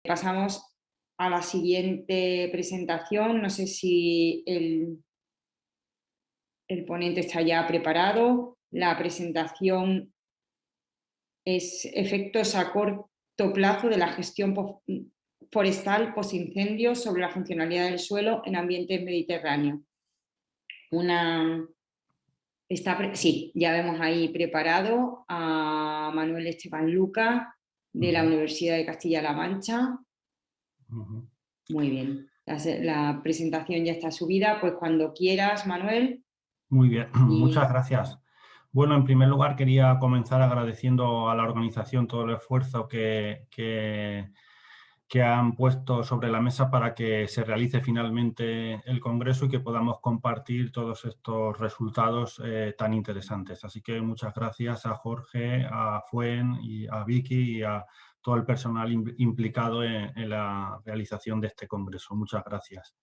Pasamos a la siguiente presentación. No sé si el ponente está ya preparado. La presentación es efectos a corto plazo de la gestión forestal postincendios sobre la funcionalidad del suelo en ambiente mediterráneo. Sí, ya vemos ahí preparado a Manuel Esteban Luca de la Universidad de Castilla-La Mancha. Muy bien, la presentación ya está subida, pues cuando quieras, Manuel. Muy bien, muchas gracias. Bueno, en primer lugar quería comenzar agradeciendo a la organización todo el esfuerzo que han puesto sobre la mesa para que se realice finalmente el Congreso y que podamos compartir todos estos resultados tan interesantes. Así que muchas gracias a Jorge, a Fuen y a Vicky y a todo el personal implicado en la realización de este Congreso. Muchas gracias.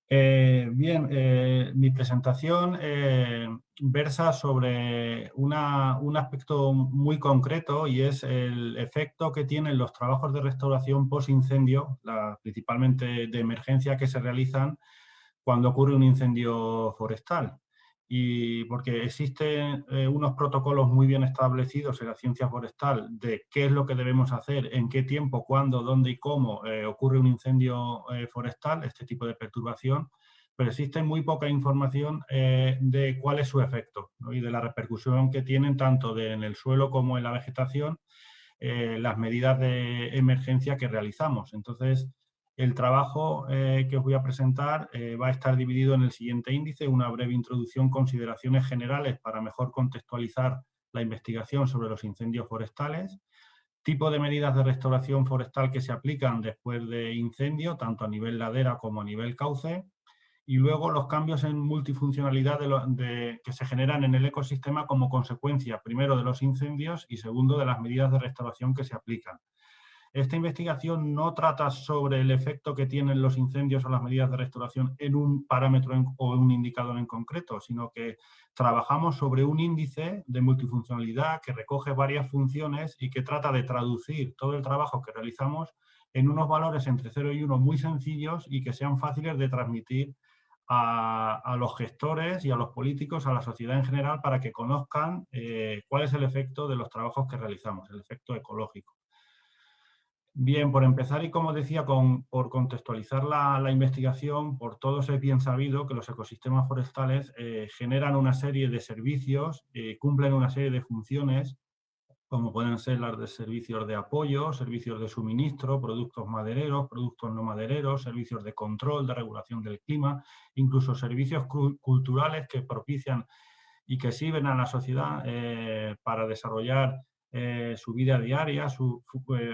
Mi presentación versa sobre un aspecto muy concreto y es el efecto que tienen los trabajos de restauración post-incendio, principalmente de emergencia, que se realizan cuando ocurre un incendio forestal. Y porque existen unos protocolos muy bien establecidos en la ciencia forestal de qué es lo que debemos hacer, en qué tiempo, cuándo, dónde y cómo ocurre un incendio forestal, este tipo de perturbación, pero existe muy poca información de cuál es su efecto, ¿no? Y de la repercusión que tienen tanto en el suelo como en la vegetación las medidas de emergencia que realizamos. Entonces, el trabajo que os voy a presentar va a estar dividido en el siguiente índice: una breve introducción, consideraciones generales para mejor contextualizar la investigación sobre los incendios forestales, tipo de medidas de restauración forestal que se aplican después de incendio, tanto a nivel ladera como a nivel cauce, y luego los cambios en multifuncionalidad que se generan en el ecosistema como consecuencia, primero, de los incendios y segundo, de las medidas de restauración que se aplican. Esta investigación no trata sobre el efecto que tienen los incendios o las medidas de restauración en un parámetro o un indicador en concreto, sino que trabajamos sobre un índice de multifuncionalidad que recoge varias funciones y que trata de traducir todo el trabajo que realizamos en unos valores entre 0 y 1 muy sencillos y que sean fáciles de transmitir a los gestores y a los políticos, a la sociedad en general, para que conozcan cuál es el efecto de los trabajos que realizamos, el efecto ecológico. Bien, por empezar y como decía, por contextualizar la investigación, por todos es bien sabido que los ecosistemas forestales generan una serie de servicios, cumplen una serie de funciones, como pueden ser las de servicios de apoyo, servicios de suministro, productos madereros, productos no madereros, servicios de control, de regulación del clima, incluso servicios culturales que propician y que sirven a la sociedad para desarrollar su vida diaria,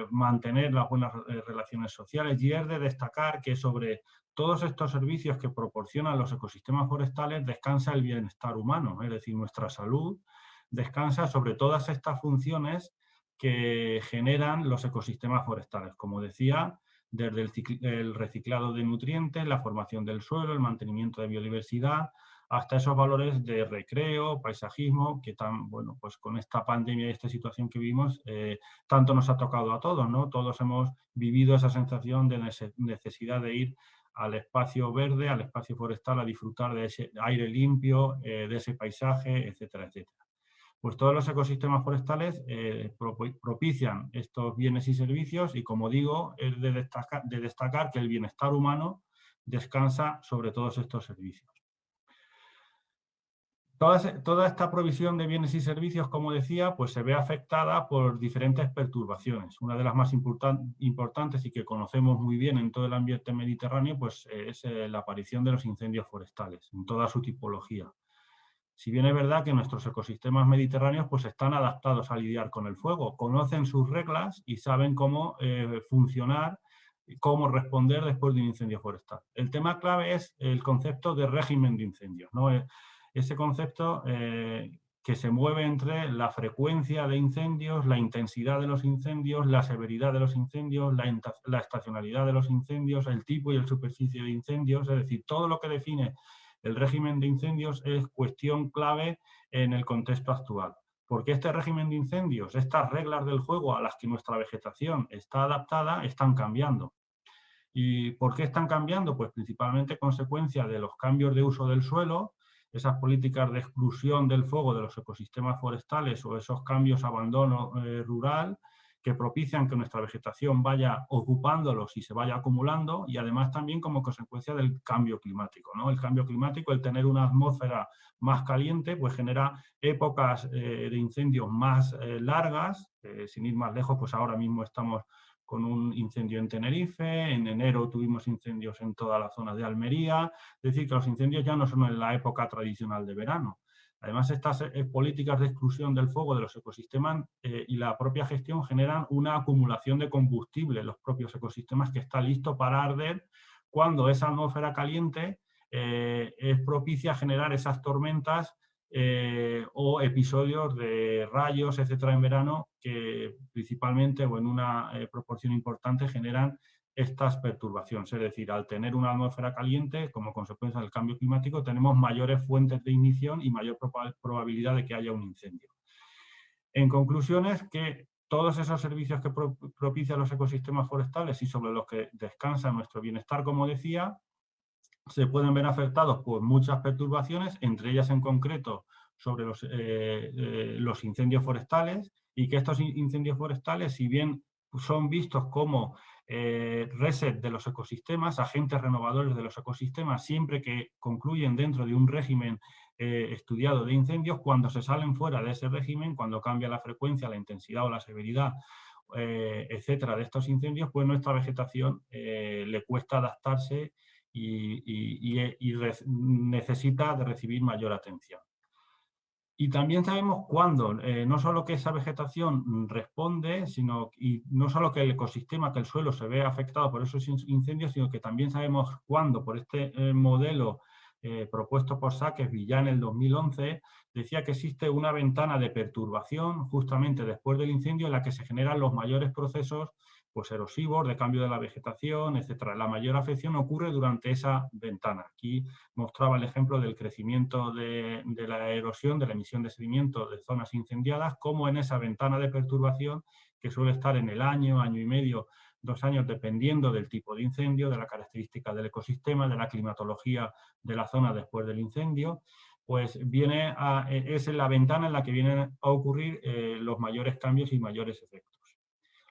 mantener las buenas relaciones sociales. Y es de destacar que sobre todos estos servicios que proporcionan los ecosistemas forestales descansa el bienestar humano, es decir, nuestra salud descansa sobre todas estas funciones que generan los ecosistemas forestales. Como decía, desde el reciclado de nutrientes, la formación del suelo, el mantenimiento de biodiversidad, hasta esos valores de recreo, paisajismo, que pues con esta pandemia y esta situación que vivimos, tanto nos ha tocado a todos, ¿no? Todos hemos vivido esa sensación de necesidad de ir al espacio verde, al espacio forestal, a disfrutar de ese aire limpio, de ese paisaje, etcétera, etcétera. Pues todos los ecosistemas forestales propician estos bienes y servicios y, como digo, es de destacar que el bienestar humano descansa sobre todos estos servicios. Toda esta provisión de bienes y servicios, como decía, pues se ve afectada por diferentes perturbaciones. Una de las más importantes y que conocemos muy bien en todo el ambiente mediterráneo, pues es la aparición de los incendios forestales, en toda su tipología. Si bien es verdad que nuestros ecosistemas mediterráneos pues están adaptados a lidiar con el fuego, conocen sus reglas y saben cómo funcionar y cómo responder después de un incendio forestal. El tema clave es el concepto de régimen de incendios, ¿no? Ese concepto que se mueve entre la frecuencia de incendios, la intensidad de los incendios, la severidad de los incendios, la estacionalidad de los incendios, el tipo y el superficie de incendios, es decir, todo lo que define el régimen de incendios es cuestión clave en el contexto actual. porque este régimen de incendios, estas reglas del juego a las que nuestra vegetación está adaptada, están cambiando. ¿Y por qué están cambiando? Pues principalmente consecuencia de los cambios de uso del suelo, esas políticas de exclusión del fuego de los ecosistemas forestales o esos cambios abandono rural que propician que nuestra vegetación vaya ocupándolos y se vaya acumulando, y además también como consecuencia del cambio climático, ¿no? El cambio climático, el tener una atmósfera más caliente, pues genera épocas de incendios más largas. Sin ir más lejos, pues ahora mismo estamos con un incendio en Tenerife, en enero tuvimos incendios en toda la zona de Almería, es decir, que los incendios ya no son en la época tradicional de verano. Además, estas políticas de exclusión del fuego de los ecosistemas y la propia gestión generan una acumulación de combustible en los propios ecosistemas que está listo para arder cuando esa atmósfera caliente es propicia a generar esas tormentas o episodios de rayos, etcétera, en verano, que principalmente o en una proporción importante generan estas perturbaciones. Es decir, al tener una atmósfera caliente, como consecuencia del cambio climático, tenemos mayores fuentes de ignición y mayor probabilidad de que haya un incendio. En conclusión, es que todos esos servicios que propician los ecosistemas forestales y sobre los que descansa nuestro bienestar, como decía, se pueden ver afectados por muchas perturbaciones, entre ellas en concreto sobre los incendios forestales, y que estos incendios forestales, si bien son vistos como reset de los ecosistemas, agentes renovadores de los ecosistemas, siempre que concluyen dentro de un régimen estudiado de incendios, cuando se salen fuera de ese régimen, cuando cambia la frecuencia, la intensidad o la severidad, etcétera, de estos incendios, pues nuestra vegetación le cuesta adaptarse y necesita de recibir mayor atención. Y también sabemos cuándo, no solo que esa vegetación responde, y no solo que el ecosistema, que el suelo se ve afectado por esos incendios, sino que también sabemos cuándo, por este modelo propuesto por Sackesby ya en el 2011, decía que existe una ventana de perturbación justamente después del incendio en la que se generan los mayores procesos pues erosivos, de cambio de la vegetación, etcétera. La mayor afección ocurre durante esa ventana. Aquí mostraba el ejemplo del crecimiento de la erosión, de la emisión de sedimento de zonas incendiadas, como en esa ventana de perturbación, que suele estar en el año, año y medio, 2 años, dependiendo del tipo de incendio, de la característica del ecosistema, de la climatología de la zona después del incendio, pues es la ventana en la que vienen a ocurrir los mayores cambios y mayores efectos.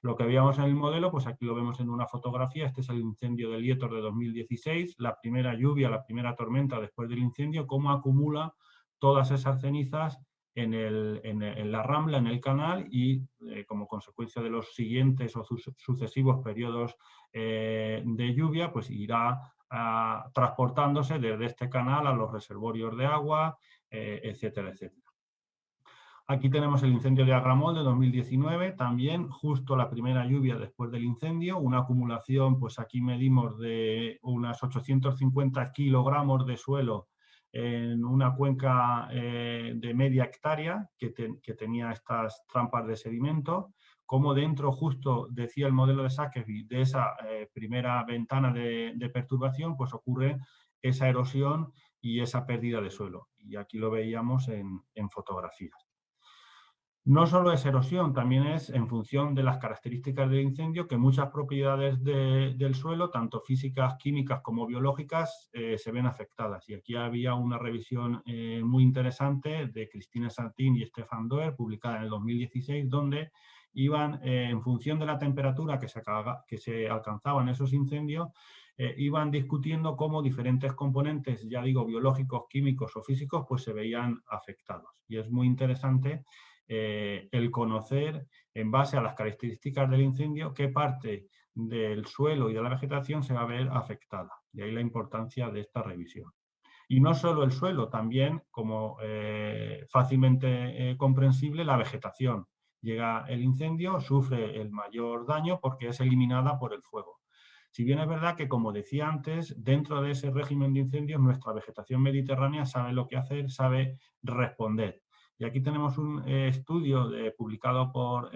Lo que veíamos en el modelo, pues aquí lo vemos en una fotografía. Este es el incendio de Lietor de 2016, la primera lluvia, la primera tormenta después del incendio, cómo acumula todas esas cenizas en la rambla, en el canal, y como consecuencia de los siguientes o sucesivos periodos de lluvia, pues irá transportándose desde este canal a los reservorios de agua, etcétera, etcétera. Aquí tenemos el incendio de Agramont de 2019, también justo la primera lluvia después del incendio, una acumulación, pues aquí medimos de unas 850 kilogramos de suelo en una cuenca de media hectárea que tenía estas trampas de sedimento, como dentro, justo decía el modelo de Sackesby, de esa primera ventana de perturbación, pues ocurre esa erosión y esa pérdida de suelo. Y aquí lo veíamos en fotografías. No solo es erosión, también es en función de las características del incendio que muchas propiedades del suelo, tanto físicas, químicas como biológicas, se ven afectadas. Y aquí había una revisión muy interesante de Christine Sartin y Stefan Doer, publicada en el 2016, donde iban, en función de la temperatura que se alcanzaba en esos incendios, iban discutiendo cómo diferentes componentes, ya digo, biológicos, químicos o físicos, pues se veían afectados. Y es muy interesante el conocer, en base a las características del incendio, qué parte del suelo y de la vegetación se va a ver afectada. De ahí la importancia de esta revisión. Y no solo el suelo, también, como fácilmente comprensible, la vegetación. Llega el incendio, sufre el mayor daño porque es eliminada por el fuego. Si bien es verdad que, como decía antes, dentro de ese régimen de incendios, nuestra vegetación mediterránea sabe lo que hacer, sabe responder. Y aquí tenemos un estudio publicado por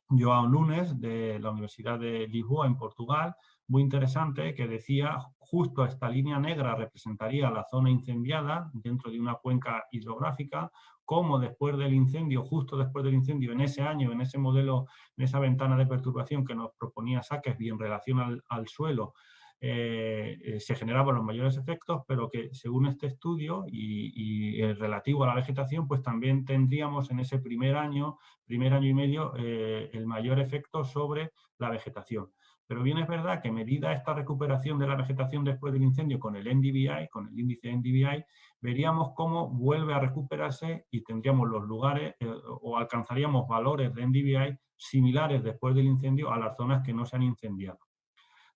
João Nunes, de la Universidad de Lisboa, en Portugal, muy interesante, que decía justo esta línea negra representaría la zona incendiada dentro de una cuenca hidrográfica, cómo después del incendio, justo después del incendio, en ese año, en ese modelo, en esa ventana de perturbación que nos proponía Sackesby en relación al suelo, se generaban los mayores efectos, pero que según este estudio y relativo a la vegetación, pues también tendríamos en ese primer año y medio, el mayor efecto sobre la vegetación. Pero bien es verdad que medida esta recuperación de la vegetación después del incendio con el NDVI, con el índice NDVI, veríamos cómo vuelve a recuperarse y tendríamos los lugares o alcanzaríamos valores de NDVI similares después del incendio a las zonas que no se han incendiado.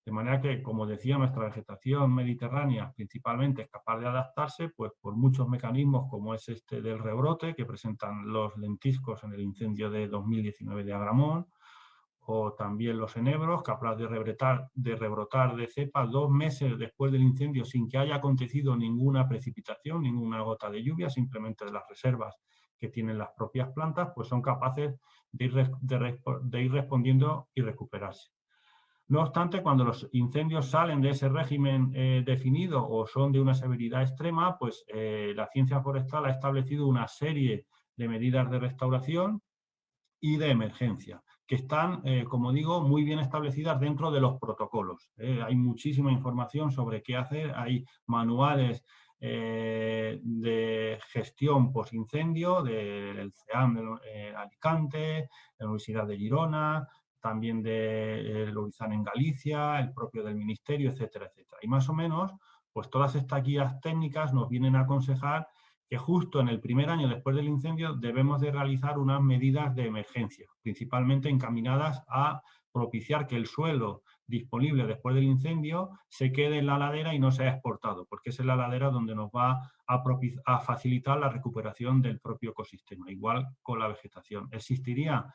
De manera que, como decía, nuestra vegetación mediterránea principalmente es capaz de adaptarse pues, por muchos mecanismos como es este del rebrote que presentan los lentiscos en el incendio de 2019 de Agramont, o también los enebros, capaces de rebrotar de cepa 2 meses después del incendio sin que haya acontecido ninguna precipitación, ninguna gota de lluvia, simplemente de las reservas que tienen las propias plantas, pues son capaces de ir respondiendo y recuperarse. No obstante, cuando los incendios salen de ese régimen definido o son de una severidad extrema, pues la ciencia forestal ha establecido una serie de medidas de restauración y de emergencia, que están, como digo, muy bien establecidas dentro de los protocolos. Hay muchísima información sobre qué hacer, hay manuales de gestión posincendio del CEAM de Alicante, de la Universidad de Girona, también de Loizán en Galicia, el propio del Ministerio, etcétera, etcétera. Y más o menos, pues todas estas guías técnicas nos vienen a aconsejar que justo en el primer año después del incendio debemos de realizar unas medidas de emergencia, principalmente encaminadas a propiciar que el suelo disponible después del incendio se quede en la ladera y no sea exportado, porque es en la ladera donde nos va a facilitar la recuperación del propio ecosistema, igual con la vegetación. Existiría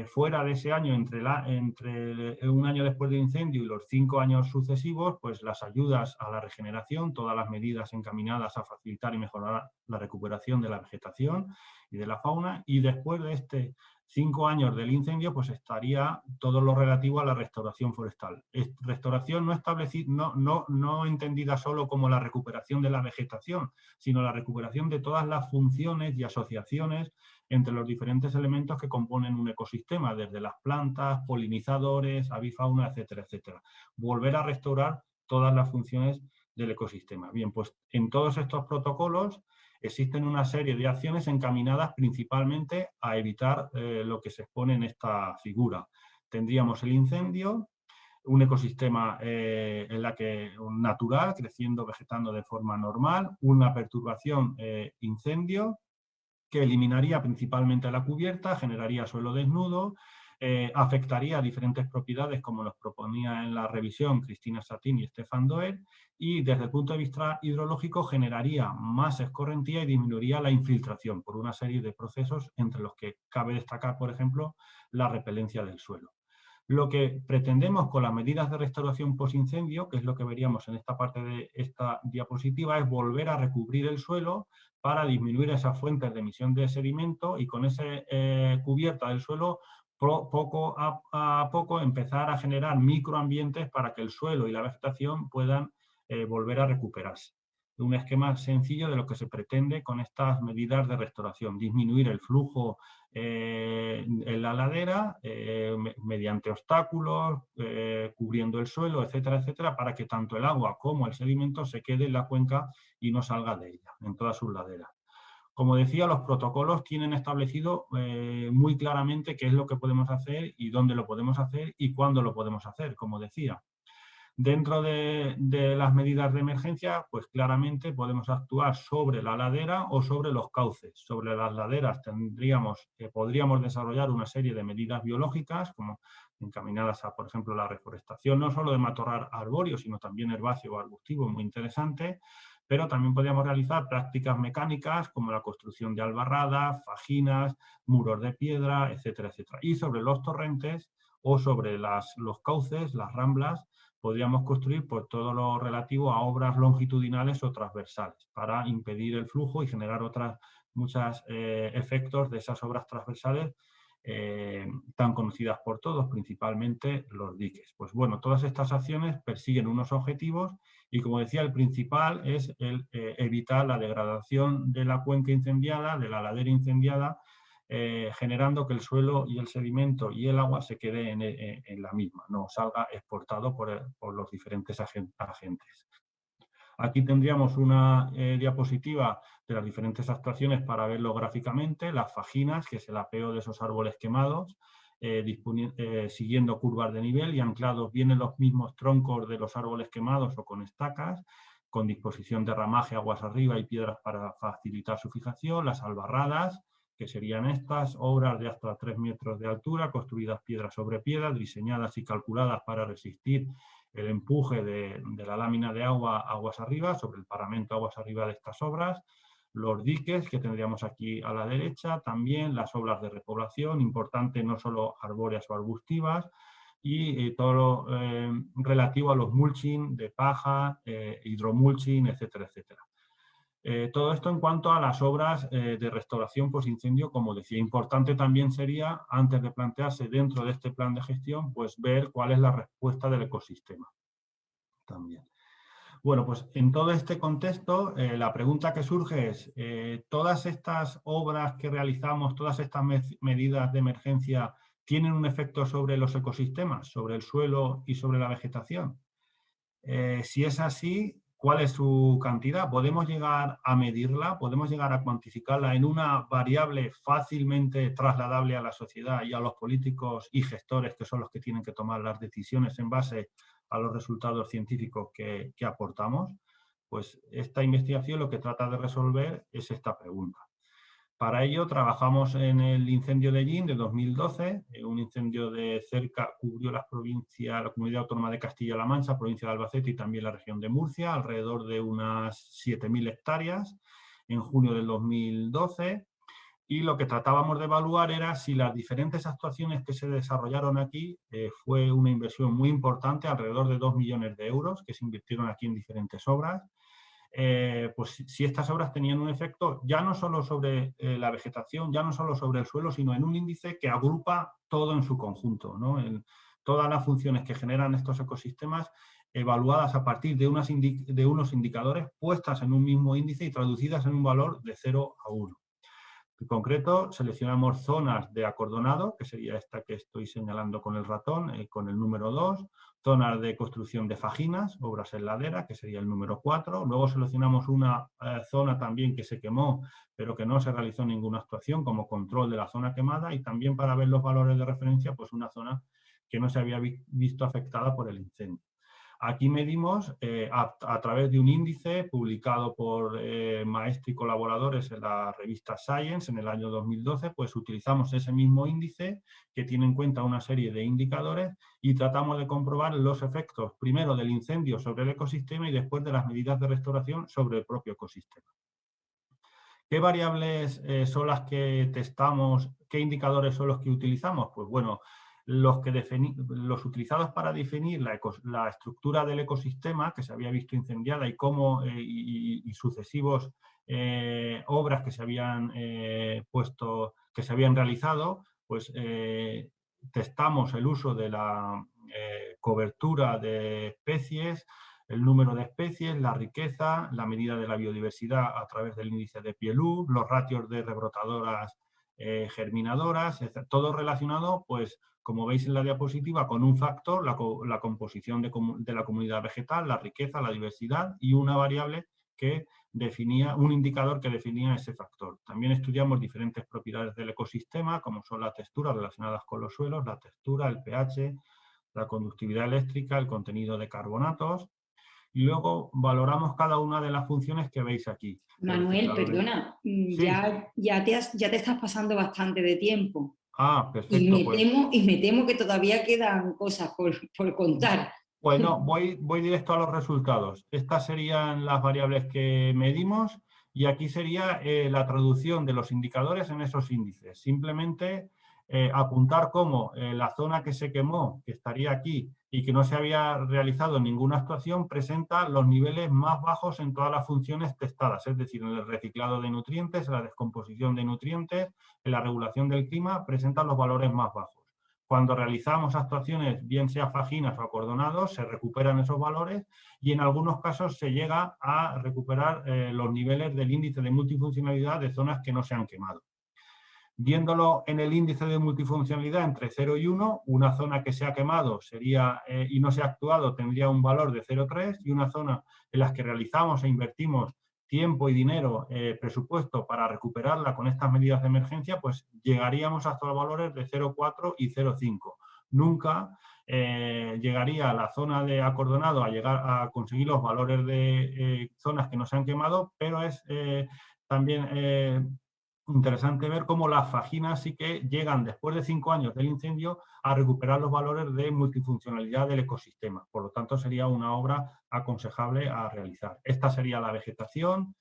fuera de ese año, entre un año después del incendio y los 5 años sucesivos, pues las ayudas a la regeneración, todas las medidas encaminadas a facilitar y mejorar la recuperación de la vegetación y de la fauna, y después de 5 años del incendio, pues estaría todo lo relativo a la restauración forestal. Restauración no entendida solo como la recuperación de la vegetación, sino la recuperación de todas las funciones y asociaciones entre los diferentes elementos que componen un ecosistema, desde las plantas, polinizadores, avifauna, etcétera, etcétera. Volver a restaurar todas las funciones del ecosistema. Bien, pues en todos estos protocolos existen una serie de acciones encaminadas principalmente a evitar lo que se expone en esta figura. Tendríamos el incendio, un ecosistema natural, creciendo, vegetando de forma normal, una perturbación incendio, que eliminaría principalmente la cubierta, generaría suelo desnudo, afectaría a diferentes propiedades como nos proponía en la revisión Cristina Satín y Stefan Doer, y desde el punto de vista hidrológico generaría más escorrentía y disminuiría la infiltración por una serie de procesos entre los que cabe destacar, por ejemplo, la repelencia del suelo. Lo que pretendemos con las medidas de restauración posincendio, que es lo que veríamos en esta parte de esta diapositiva, es volver a recubrir el suelo para disminuir esas fuentes de emisión de sedimento y con esa cubierta del suelo poco a poco empezar a generar microambientes para que el suelo y la vegetación puedan volver a recuperarse. Un esquema sencillo de lo que se pretende con estas medidas de restauración: disminuir el flujo en la ladera mediante obstáculos, cubriendo el suelo, etcétera, etcétera, para que tanto el agua como el sedimento se quede en la cuenca y no salga de ella, en todas sus laderas. Como decía, los protocolos tienen establecido muy claramente qué es lo que podemos hacer y dónde lo podemos hacer y cuándo lo podemos hacer, como decía. Dentro de las medidas de emergencia, pues claramente podemos actuar sobre la ladera o sobre los cauces. Sobre las laderas podríamos desarrollar una serie de medidas biológicas, como encaminadas a, por ejemplo, la reforestación, no solo de matorral arbóreo, sino también herbáceo o arbustivo, muy interesante, pero también podríamos realizar prácticas mecánicas como la construcción de albarradas, fajinas, muros de piedra, etcétera, etcétera. Y sobre los torrentes o sobre los cauces, las ramblas, podríamos construir por todo lo relativo a obras longitudinales o transversales para impedir el flujo y generar muchos efectos de esas obras transversales tan conocidas por todos, principalmente los diques. Pues bueno, todas estas acciones persiguen unos objetivos Y como decía, el principal es evitar la degradación de la cuenca incendiada, de la ladera incendiada, generando que el suelo y el sedimento y el agua se quede en la misma, no salga exportado por los diferentes agentes. Aquí tendríamos una diapositiva de las diferentes actuaciones para verlo gráficamente, las fajinas, que es el apeo de esos árboles quemados, siguiendo curvas de nivel y anclados bien en los mismos troncos de los árboles quemados o con estacas, con disposición de ramaje aguas arriba y piedras para facilitar su fijación, las albarradas, que serían estas, obras de hasta 3 metros de altura, construidas piedra sobre piedra, diseñadas y calculadas para resistir el empuje de la lámina de agua aguas arriba, sobre el paramento aguas arriba de estas obras, los diques que tendríamos aquí a la derecha, también las obras de repoblación, importante no solo arbóreas o arbustivas, y todo lo relativo a los mulching de paja, hidromulching, etcétera, etcétera. Todo esto en cuanto a las obras de restauración post-incendio, como decía, importante también sería, antes de plantearse dentro de este plan de gestión, pues ver cuál es la respuesta del ecosistema también. Bueno, pues en todo este contexto, la pregunta que surge es, ¿todas estas obras que realizamos, todas estas medidas de emergencia, tienen un efecto sobre los ecosistemas, sobre el suelo y sobre la vegetación? Si es así, ¿cuál es su cantidad? ¿Podemos llegar a medirla? ¿Podemos llegar a cuantificarla en una variable fácilmente trasladable a la sociedad y a los políticos y gestores, que son los que tienen que tomar las decisiones en base a los resultados científicos que aportamos? Pues esta investigación lo que trata de resolver es esta pregunta. Para ello trabajamos en el incendio de Llín de 2012, un incendio de cerca cubrió la Comunidad Autónoma de Castilla-La Mancha, provincia de Albacete y también la región de Murcia, alrededor de unas 7.000 hectáreas en junio del 2012. Y lo que tratábamos de evaluar era si las diferentes actuaciones que se desarrollaron aquí fue una inversión muy importante, alrededor de 2 millones de euros que se invirtieron aquí en diferentes obras. Pues si estas obras tenían un efecto ya no solo sobre la vegetación, ya no solo sobre el suelo, sino en un índice que agrupa todo en su conjunto, ¿no? Todas las funciones que generan estos ecosistemas evaluadas a partir de unos indicadores puestas en un mismo índice y traducidas en un valor de 0 a 1. En concreto, seleccionamos zonas de acordonado, que sería esta que estoy señalando con el ratón, con el número 2, zonas de construcción de fajinas, obras en ladera, que sería el número 4. Luego seleccionamos una zona también que se quemó, pero que no se realizó ninguna actuación como control de la zona quemada, y también para ver los valores de referencia, pues una zona que no se había visto afectada por el incendio. Aquí medimos a través de un índice publicado por Maestri y colaboradores en la revista Science en el año 2012, pues utilizamos ese mismo índice que tiene en cuenta una serie de indicadores y tratamos de comprobar los efectos primero del incendio sobre el ecosistema y después de las medidas de restauración sobre el propio ecosistema. ¿Qué variables son las que testamos? ¿Qué indicadores son los que utilizamos? Pues bueno, los utilizados para definir la estructura del ecosistema que se había visto incendiada y cómo y sucesivos obras que se habían que se habían realizado, pues testamos el uso de la cobertura de especies, el número de especies, la riqueza, la medida de la biodiversidad a través del índice de Pielú, los ratios de rebrotadoras germinadoras, etc. Todo relacionado, pues, como veis en la diapositiva, con un factor, la composición de la comunidad vegetal, la riqueza, la diversidad y una variable que definía, un indicador que definía ese factor. También estudiamos diferentes propiedades del ecosistema, como son las texturas relacionadas con los suelos, la textura, el pH, la conductividad eléctrica, el contenido de carbonatos, y luego valoramos cada una de las funciones que veis aquí. Manuel, perdona, sí. ya te estás pasando bastante de tiempo. Ah, perfecto. Y me temo que todavía quedan cosas por contar. Pues no, voy directo a los resultados. Estas serían las variables que medimos y aquí sería la traducción de los indicadores en esos índices. Simplemente apuntar cómo la zona que se quemó, que estaría aquí y que no se había realizado ninguna actuación, presenta los niveles más bajos en todas las funciones testadas, es decir, en el reciclado de nutrientes, en la descomposición de nutrientes, en la regulación del clima, presenta los valores más bajos. Cuando realizamos actuaciones, bien sea fajinas o acordonados, se recuperan esos valores y en algunos casos se llega a recuperar los niveles del índice de multifuncionalidad de zonas que no se han quemado. Viéndolo en el índice de multifuncionalidad entre 0 y 1, una zona que se ha quemado sería, y no se ha actuado tendría un valor de 0,3 y una zona en la que realizamos e invertimos tiempo y dinero, presupuesto para recuperarla con estas medidas de emergencia, pues llegaríamos hasta los valores de 0,4 y 0,5. Nunca llegaría a la zona de acordonado a llegar a conseguir los valores de zonas que no se han quemado, pero es también interesante ver cómo las fajinas sí que llegan después de 5 años del incendio a recuperar los valores de multifuncionalidad del ecosistema. Por lo tanto, sería una obra aconsejable a realizar. Esta sería la vegetación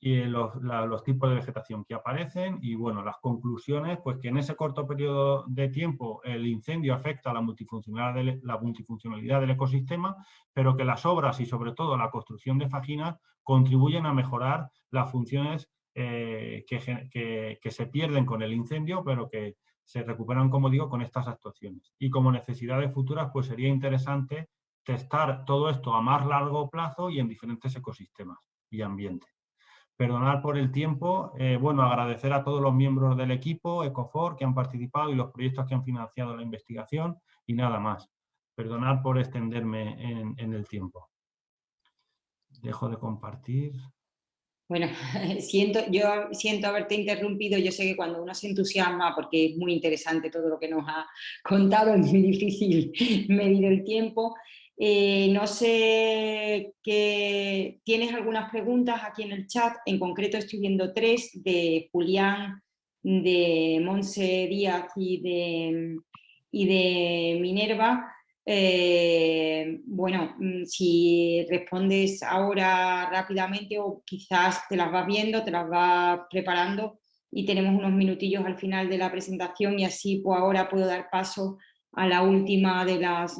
y los tipos de vegetación que aparecen y, bueno, las conclusiones, pues que en ese corto periodo de tiempo el incendio afecta a la multifuncionalidad del ecosistema, pero que las obras y sobre todo la construcción de fajinas contribuyen a mejorar las funciones que se pierden con el incendio, pero que se recuperan, como digo, con estas actuaciones. Y como necesidades futuras, pues sería interesante testar todo esto a más largo plazo y en diferentes ecosistemas y ambientes. Perdonar por el tiempo, bueno, agradecer a todos los miembros del equipo ECOFOR que han participado y los proyectos que han financiado la investigación y nada más. Perdonar por extenderme en el tiempo. Dejo de compartir. Bueno, yo siento haberte interrumpido. Yo sé que cuando uno se entusiasma, porque es muy interesante todo lo que nos ha contado, es muy difícil medir el tiempo. No sé que tienes algunas preguntas aquí en el chat. En concreto estoy viendo 3 de Julián, de Monse Díaz y de Minerva. Bueno, si respondes ahora rápidamente o quizás te las vas viendo, te las vas preparando y tenemos unos minutillos al final de la presentación y así pues ahora puedo dar paso a la última de las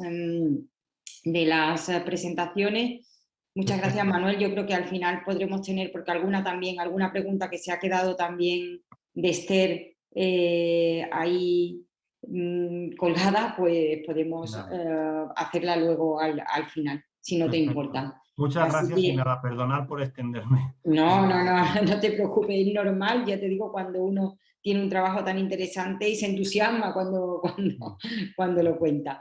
presentaciones. Muchas gracias, Manuel. Yo creo que al final podremos tener, porque alguna pregunta que se ha quedado también de Esther ahí colgada, pues podemos hacerla luego al final, si no te importa. Muchas gracias y nada, perdonar por extenderme. No, no te preocupes, es normal, ya te digo, cuando uno tiene un trabajo tan interesante y se entusiasma cuando lo cuenta.